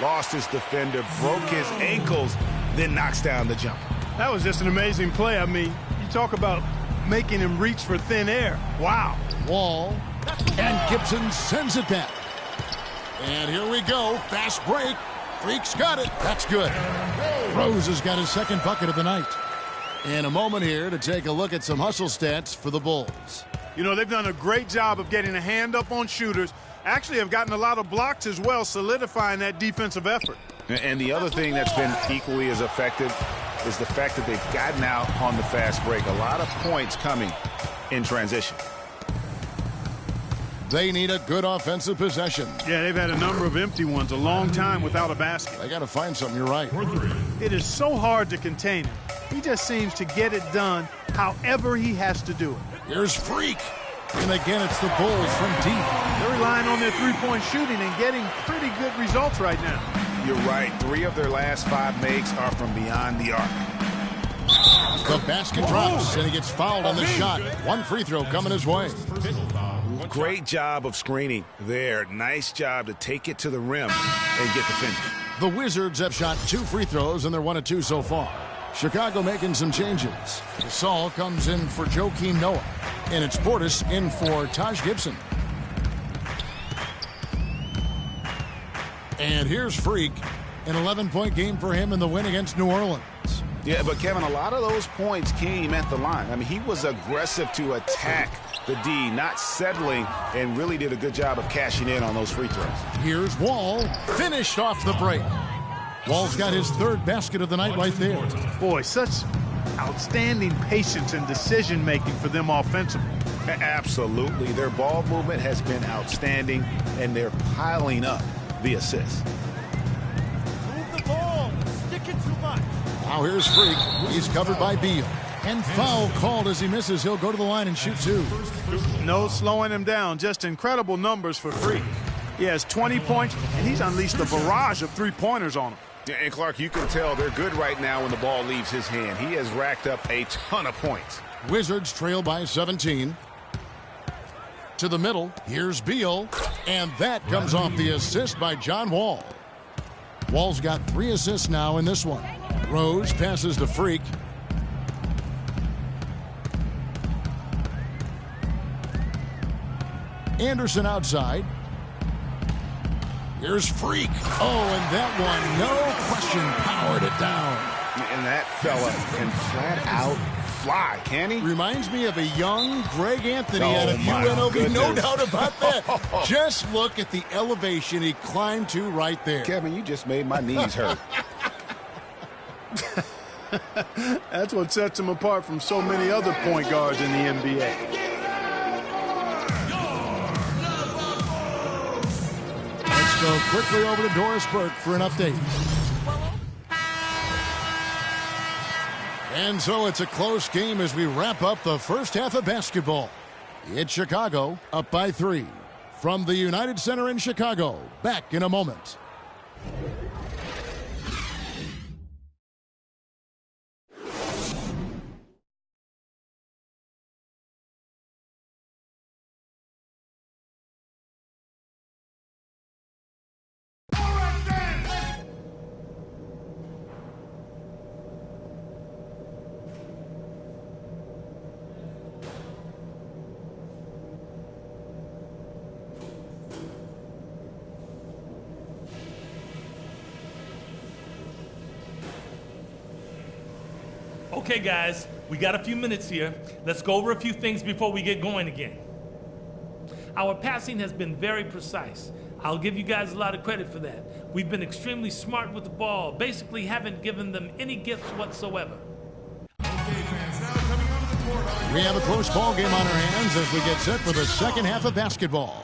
Lost his defender, broke his ankles, then knocks down the jumper. That was just an amazing play. I mean, you talk about making him reach for thin air. Wow. Wall, and Gibson sends it back. And here we go. Fast break. Freak's got it. That's good. Rose has got his second bucket of the night. And a moment here to take a look at some hustle stats for the Bulls. You know, they've done a great job of getting a hand up on shooters. Actually have gotten a lot of blocks as well, solidifying that defensive effort. And the other thing that's been equally as effective is the fact that they've gotten out on the fast break. A lot of points coming in transition. They need a good offensive possession. Yeah, they've had a number of empty ones, a long time without a basket. They got to find something, you're right. It is so hard to contain him. He just seems to get it done however he has to do it. Here's Freak. And again, it's the Bulls from deep. They're relying on their three-point shooting and getting pretty good results right now. You're right. 3 of their last 5 makes are from beyond the arc. The basket drops, and he gets fouled on the shot. 1 free throw coming his way. Great job of screening there. Nice job to take it to the rim and get the finish. The Wizards have shot 2 free throws, and they're 1 of 2 so far. Chicago making some changes. Gasol comes in for Joakim Noah, and it's Portis in for Taj Gibson. And here's Freak, an 11-point game for him in the win against New Orleans. Yeah, but Kevin, a lot of those points came at the line. I mean, he was aggressive to attack the D, not settling, and really did a good job of cashing in on those free throws. Here's Wall, finished off the break. Wall's got his 3rd basket of the night right there. Boy, such outstanding patience and decision-making for them offensively. Absolutely. Their ball movement has been outstanding, and they're piling up the assists. Move the ball. Stick it too much. Now here's Freak. He's covered by Beal. And foul called as he misses. He'll go to the line and shoot 2. No slowing him down. Just incredible numbers for Freak. He has 20 points, and he's unleashed a barrage of three-pointers on him. And Clark, you can tell they're good right now when the ball leaves his hand. He has racked up a ton of points. Wizards trail by 17. To the middle, here's Beal, and that comes off the assist by John Wall. Wall's got 3 assists now in this one. Rose passes to Freak. Anderson outside. Here's Freak. Oh, and that one, no question, powered it down. And that fella can flat out fly, can he? Reminds me of a young Greg Anthony out of UNLV, no doubt about that. Just look at the elevation he climbed to right there. Kevin, you just made my knees hurt. That's what sets him apart from so many other point guards in the NBA. Let's go quickly over to Doris Burke for an update. And so it's a close game as we wrap up the first half of basketball. It's Chicago up by 3. From the United Center in Chicago, back in a moment. Okay, guys, we got a few minutes here. Let's go over a few things before we get going again. Our passing has been very precise. I'll give you guys a lot of credit for that. We've been extremely smart with the ball, basically haven't given them any gifts whatsoever. We have a close ball game on our hands as we get set for the second half of basketball.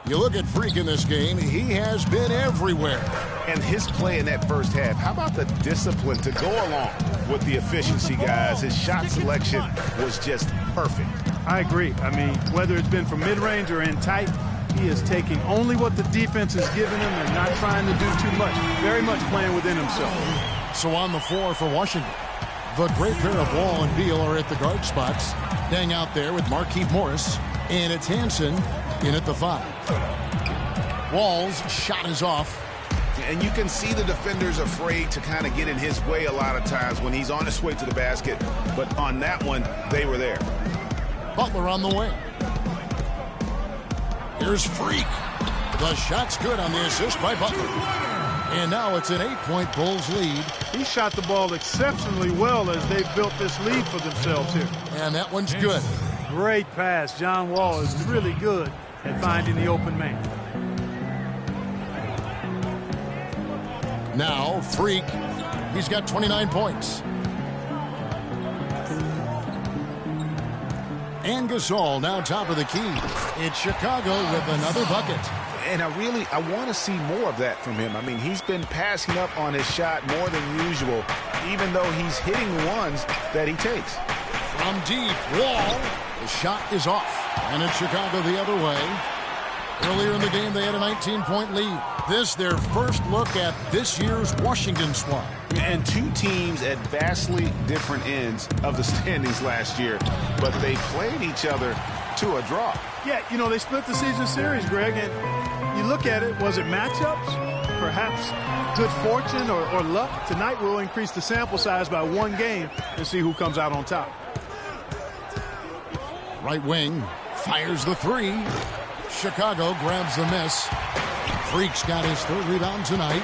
You look at Freak in this game, he has been everywhere. And his play in that first half, how about the discipline to go along with the efficiency, guys? His shot selection was just perfect. I agree. I mean, whether it's been from mid-range or in tight, he is taking only what the defense has given him and not trying to do too much. Very much playing within himself. So on the floor for Washington, the great pair of Wall and Beal are at the guard spots. Dang out there with Markieff Morris, and it's Hansen in at the 5. Wall's shot is off. And you can see the defenders afraid to kind of get in his way a lot of times when he's on his way to the basket. But on that one, they were there. Butler on the wing. Here's Freak. The shot's good on the assist by Butler. And now it's an 8-point Bulls lead. He shot the ball exceptionally well as they've built this lead for themselves here. And that one's good. Great pass. John Wall is really good at finding the open man. Now, Freak. He's got 29 points. And Gasol now top of the key. It's Chicago with another bucket. And I want to see more of that from him. I mean, he's been passing up on his shot more than usual, even though he's hitting the ones that he takes. From deep, Wall. The shot is off. And it's Chicago the other way. Earlier in the game, they had a 19-point lead. This, their first look at this year's Washington squad. And two teams at vastly different ends of the standings last year, but they played each other to a draw. Yeah, you know, they split the season series, Greg, and you look at it, was it matchups? Perhaps good fortune or luck? Tonight we'll increase the sample size by one game and see who comes out on top. Right wing, fires the three. Chicago grabs the miss. Freak's got his third rebound tonight.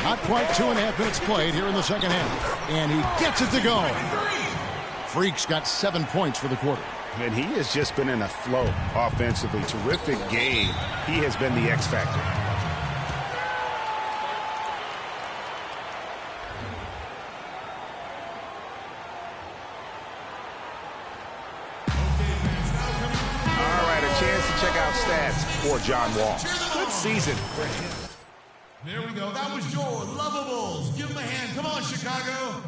Not quite 2.5 minutes played here in the second half. And he gets it to go. Freak's got 7 points for the quarter. And he has just been in a flow offensively. Terrific game. He has been the X factor. All right, a chance to check out stats for John Wall. Good season for him. There we go. That was your Lovables. Give him a hand. Come on, Chicago.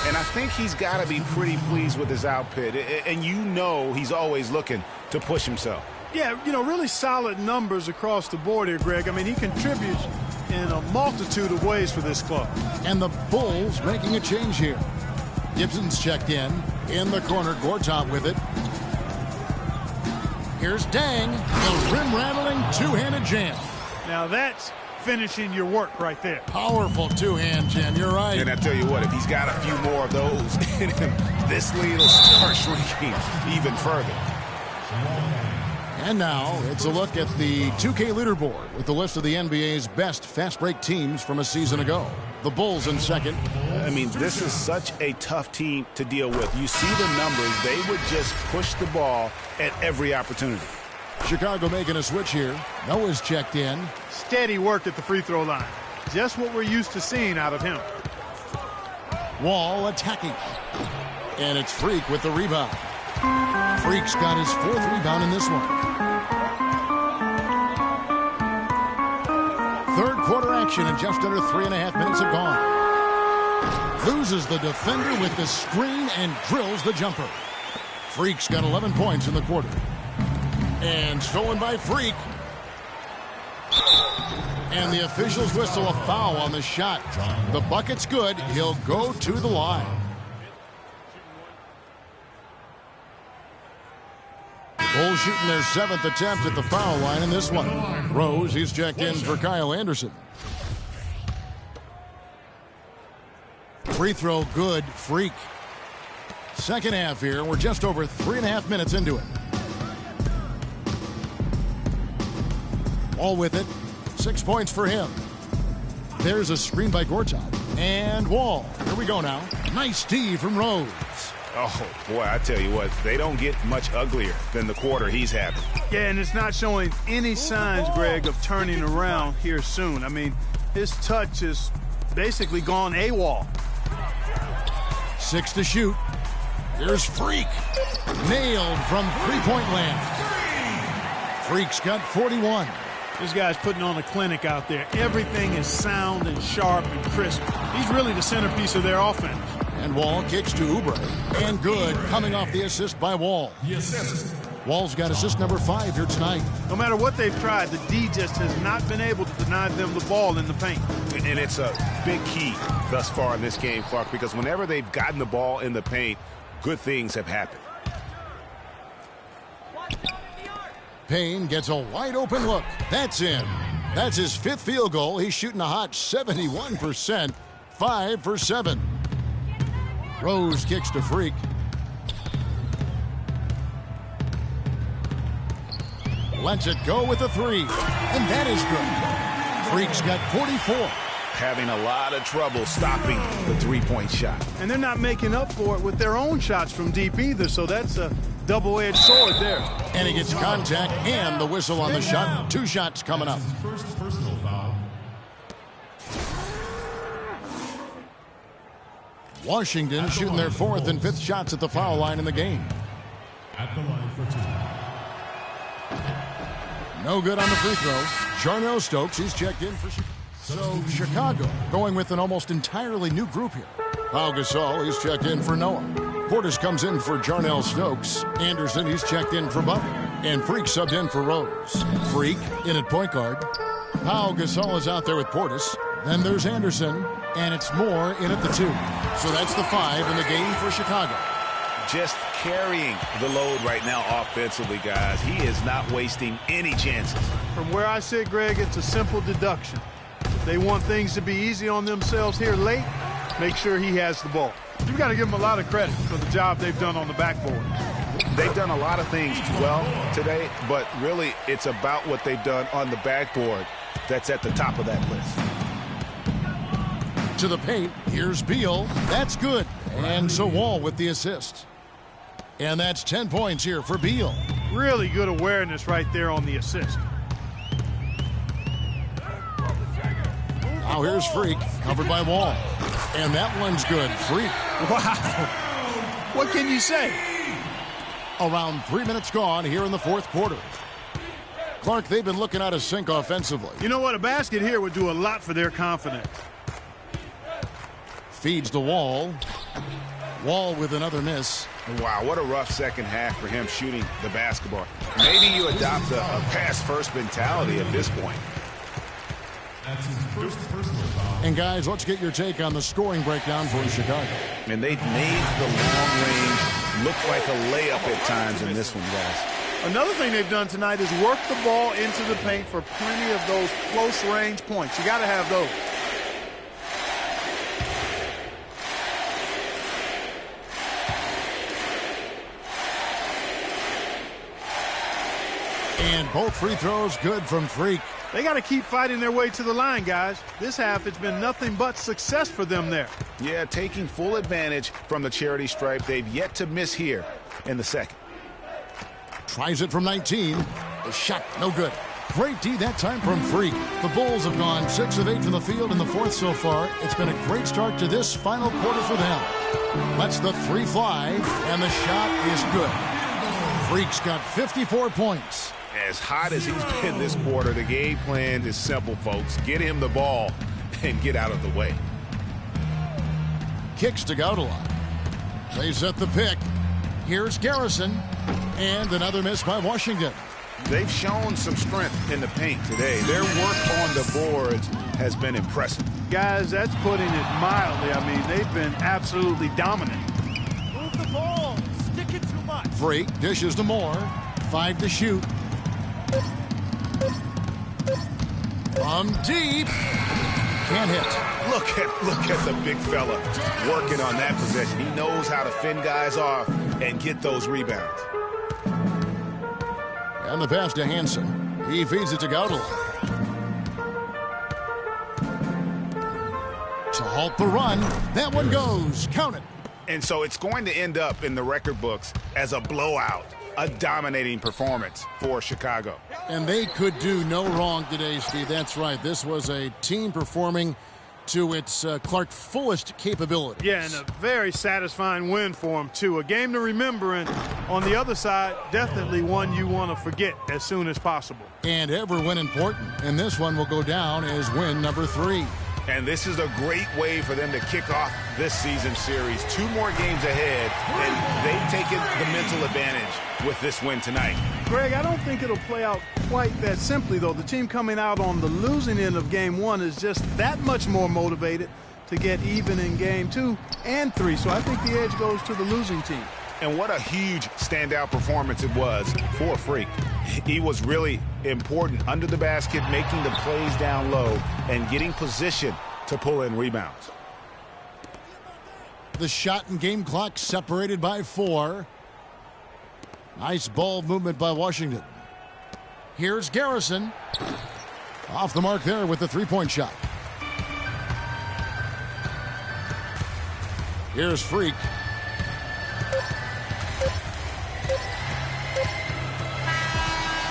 And I think he's got to be pretty pleased with his output. And you know he's always looking to push himself. Yeah, you know, really solid numbers across the board here, Greg. I mean, he contributes in a multitude of ways for this club. And the Bulls making a change here. Gibson's checked in the corner, Gortat with it. Here's Dang, the rim-rattling two-handed jam. Now that's finishing your work right there. Powerful two-hand jam, you're right. And I tell you what, if he's got a few more of those in him, this lead will start shrinking even further. And now it's a look at the 2K leaderboard with the list of the NBA's best fast break teams from a season ago. The Bulls in second. I mean, this is such a tough team to deal with. You see the numbers. They would just push the ball at every opportunity. Chicago making a switch here. Noah's checked in. Steady work at the free throw line. Just what we're used to seeing out of him. Wall attacking. And it's Freak with the rebound. Freak's got his fourth rebound in this one. Third quarter action and just under 3.5 minutes have gone. Loses the defender with the screen and drills the jumper. Freak's got 11 points in the quarter. And stolen by Freak. And the officials whistle a foul on the shot. The bucket's good. He'll go to the line. Bulls shooting their 7th attempt at the foul line in this one. Rose, he's checked in for Kyle Anderson. Free throw good, Freak. Second half here. We're just over 3.5 minutes into it. All with it. 6 points for him. There's a screen by Gortat. And Wall. Here we go now. Nice D from Rose. Oh, boy, I tell you what, they don't get much uglier than the quarter he's having. Yeah, and it's not showing any signs, Greg, of turning around here soon. I mean, his touch is basically gone AWOL. 6 to shoot. Here's Freak. Nailed from three-point land. Freak's got 41. This guy's putting on a clinic out there. Everything is sound and sharp and crisp. He's really the centerpiece of their offense. And Wall kicks to Oubre. And good, coming off the assist by Wall. Yes. Wall's got assist number 5 here tonight. No matter what they've tried, the D just has not been able to deny them the ball in the paint. And it's a big key thus far in this game, Clark, because whenever they've gotten the ball in the paint, good things have happened. Payne gets a wide open look. That's in. That's his 5th field goal. He's shooting a hot 71%. 5 for 7. Rose kicks to Freak. Lets it go with a 3. And that is good. Freak's got 44. Having a lot of trouble stopping the three-point shot. And they're not making up for it with their own shots from deep either, so that's a double-edged sword there. And he gets contact and the whistle on the shot. 2 shots coming up. First personal foul. Washington shooting their 4th and 5th shots at the foul line in the game. At the line for 2. No good on the free throw. Jarnell Stokes, he's checked in for Chicago. So Chicago going with an almost entirely new group here. Pau Gasol, he's checked in for Noah. Portis comes in for Jarnell Stokes. Anderson, he's checked in for Butler. And Freak subbed in for Rose. Freak in at point guard. Pau Gasol is out there with Portis. Then there's Anderson. And it's Moore in at the 2. So that's the 5 in the game for Chicago. Just carrying the load right now offensively, guys. He is not wasting any chances. From where I sit, Greg, it's a simple deduction. If they want things to be easy on themselves here late, make sure he has the ball. You've got to give them a lot of credit for the job they've done on the backboard. They've done a lot of things well today, but really it's about what they've done on the backboard that's at the top of that list. To the paint, here's Beal. That's good. And so Wall with the assist. And that's 10 points here for Beal. Really good awareness right there on the assist. Now here's Freak, covered by Wall. And that one's good. Freak. Wow. What can you say? Around 3 minutes gone here in the 4th quarter. Clark, they've been looking out of sync offensively. You know what? A basket here would do a lot for their confidence. Feeds to Wall. Wall with another miss. Wow, what a rough second half for him shooting the basketball. Maybe you adopt a pass-first mentality at this point. That's his first personal foul. And guys, let's get your take on the scoring breakdown for Chicago. And they've made the long range look like a layup at times in this one, guys. Another thing they've done tonight is work the ball into the paint for plenty of those close-range points. You got to have those. And both free throws good from Freak. They got to keep fighting their way to the line, guys. This half, it's been nothing but success for them there. Yeah, taking full advantage from the charity stripe. They've yet to miss here in the second. Tries it from 19. The shot, no good. Great D that time from Freak. The Bulls have gone 6 of 8 from the field in the 4th so far. It's been a great start to this final quarter for them. Lets the 3 fly, and the shot is good. Freak's got 54 points. As hot as he's been this quarter, the game plan is simple, folks. Get him the ball and get out of the way. Kicks to Gaudala. They set the pick. Here's Garrison. And another miss by Washington. They've shown some strength in the paint today. Their work on the boards has been impressive. Guys, that's putting it mildly. I mean, they've been absolutely dominant. Move the ball. Stick it too much. Freak dishes to Moore. 5 to shoot. From deep. Can't hit. Look at the big fella working on that possession. He knows how to fend guys off and get those rebounds. And the pass to Hansen. He feeds it to Gaudala. To halt the run. That one goes. Count it. And so it's going to end up in the record books as a blowout. A dominating performance for Chicago. And they could do no wrong today, Steve. That's right. This was a team performing to its Clark fullest capabilities. Yeah, and a very satisfying win for them, too. A game to remember, and on the other side, definitely one you want to forget as soon as possible. And every win important. And this one will go down as win number 3. And this is a great way for them to kick off this season series. 2 more games ahead, and they've taken the mental advantage with this win tonight. Greg, I don't think it'll play out quite that simply, though. The team coming out on the losing end of game 1 is just that much more motivated to get even in game 2 and 3. So I think the edge goes to the losing team. And what a huge standout performance it was for Freak. He was really important under the basket, making the plays down low and getting position to pull in rebounds. The shot and game clock separated by 4. Nice ball movement by Washington. Here's Garrison. Off the mark there with the three-point shot. Here's Freak.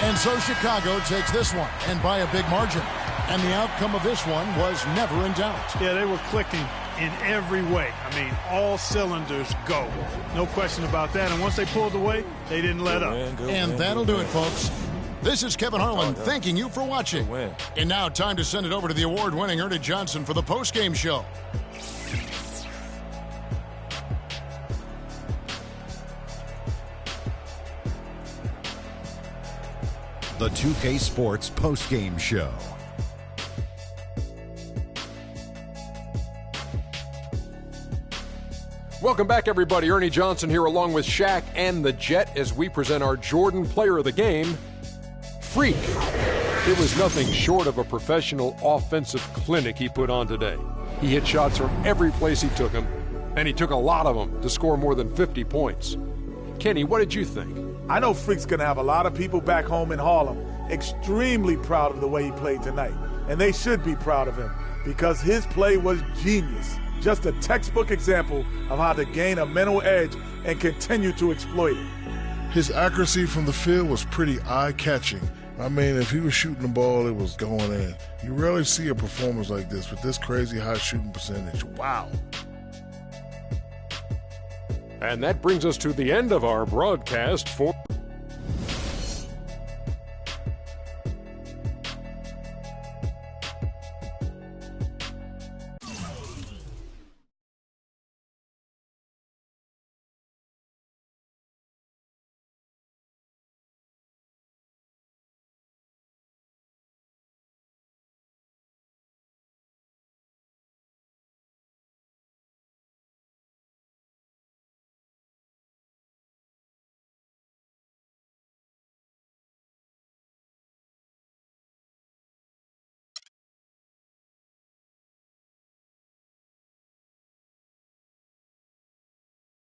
And so Chicago takes this one, and by a big margin. And the outcome of this one was never in doubt. Yeah, they were clicking in every way. I mean, all cylinders go. No question about that. And once they pulled away, they didn't let up. And that'll do it, folks. This is Kevin Harlan thanking you for watching. And now time to send it over to the award-winning Ernie Johnson for the post-game show. The 2K Sports post-game show. Welcome back, everybody. Ernie Johnson here along with Shaq and the Jet as we present our Jordan Player of the Game, Freak. It was nothing short of a professional offensive clinic he put on today. He hit shots from every place he took them, and he took a lot of them to score more than 50 points. Kenny, what did you think? I know Freak's going to have a lot of people back home in Harlem extremely proud of the way he played tonight. And they should be proud of him because his play was genius. Just a textbook example of how to gain a mental edge and continue to exploit it. His accuracy from the field was pretty eye-catching. I mean, if he was shooting the ball, it was going in. You rarely see a performance like this with this crazy high shooting percentage. Wow. And that brings us to the end of our broadcast for